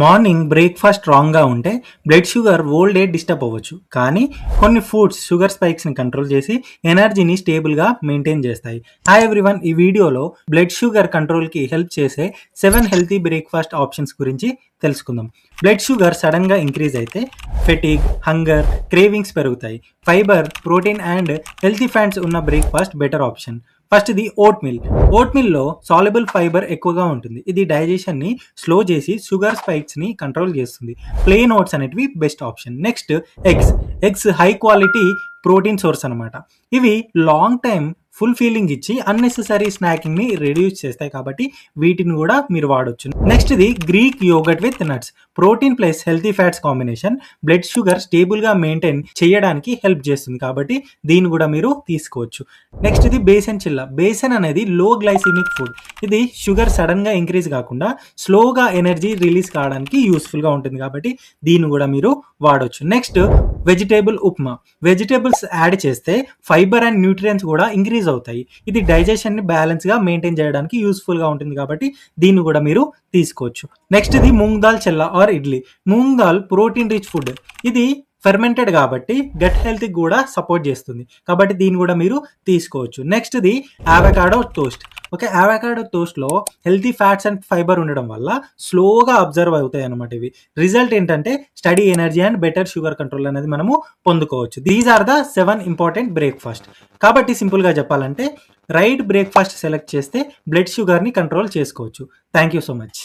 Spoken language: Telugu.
మార్నింగ్ బ్రేక్ఫాస్ట్ రాంగ్గా ఉంటే blood sugar old age disturb అవ్వచ్చు. కానీ కొన్ని ఫుడ్స్ షుగర్ స్పైక్స్ని కంట్రోల్ చేసి ఎనర్జీని స్టేబుల్గా మెయింటైన్ చేస్తాయి. హాయ్ ఎవ్రీవన్, ఈ వీడియోలో బ్లడ్ షుగర్ కంట్రోల్కి హెల్ప్ చేసే 7 హెల్తీ బ్రేక్ఫాస్ట్ ఆప్షన్స్ గురించి తెలుసుకుందాం. బ్లడ్ షుగర్ సడన్గా ఇంక్రీజ్ అయితే ఫెటిగ్, హంగర్, క్రేవింగ్స్ పెరుగుతాయి. Fibre, protein and healthy fats ఉన్న బ్రేక్ఫాస్ట్ బెటర్ ఆప్షన్. ఫస్ట్ ఇది ఓట్ మిల్. ఓట్ మిల్లో సాల్యుబుల్ ఫైబర్ ఎక్కువగా ఉంటుంది. ఇది డైజెషన్ని స్లో చేసి షుగర్ స్పైక్స్ని కంట్రోల్ చేస్తుంది. ప్లెయిన్ ఓట్స్ అనేటివి best option. Next eggs high quality protein source అనమాట. ఇవి లాంగ్ టైం ఫుల్ ఫీలింగ్ ఇచ్చి అన్నెసెసరీ స్నాకింగ్ని రెడ్యూస్ చేస్తాయి కాబట్టి వీటిని కూడా మీరు వాడొచ్చు. నెక్స్ట్ ఇది Greek yoghurt with nuts. Protein plus healthy fats combination blood sugar స్టేబుల్గా మెయింటైన్ చేయడానికి హెల్ప్ చేస్తుంది కాబట్టి దీన్ని కూడా మీరు తీసుకోవచ్చు. నెక్స్ట్ ఇది బేసన్ చిల్లా. బేసన్ అనేది లో గ్లైసిమిక్ ఫుడ్. ఇది షుగర్ సడన్గా ఇంక్రీజ్ కాకుండా స్లోగా ఎనర్జీ రిలీజ్ కావడానికి యూస్ఫుల్గా ఉంటుంది కాబట్టి దీన్ని కూడా మీరు వాడొచ్చు. Next vegetable upma. Vegetables add చేస్తే ఫైబర్ అండ్ న్యూట్రియన్స్ కూడా ఇంక్రీజ్ అవుతాయి. ఇది డైజెషన్ ని బ్యాలెన్స్ గా మెయింటైన్ చేయడానికి యూస్ఫుల్ గా ఉంటుంది కాబట్టి దీన్ని కూడా మీరు తీసుకోవచ్చు. నెక్స్ట్ ఇది moong dal chilla or idli. Moong dal protein rich food. ఇది ఫెర్మెంటెడ్ కాబట్టి గట్ హెల్త్ కూడా సపోర్ట్ చేస్తుంది కాబట్టి దీన్ని కూడా మీరు తీసుకోవచ్చు. నెక్స్ట్ ఇది అవకాడో టోస్ట్. ఓకే, అవకాడో టోస్ట్లో హెల్తీ ఫ్యాట్స్ అండ్ ఫైబర్ ఉండడం వల్ల స్లోగా అబ్జర్వ్ అవుతాయి అనమాట. ఇవి రిజల్ట్ ఏంటంటే steady energy and better sugar control అనేది మనము పొందుకోవచ్చు. These are the 7 important breakfast. కాబట్టి సింపుల్గా చెప్పాలంటే రైట్ బ్రేక్ఫాస్ట్ సెలెక్ట్ చేస్తే బ్లడ్ షుగర్ని కంట్రోల్ చేసుకోవచ్చు. Thank you so much.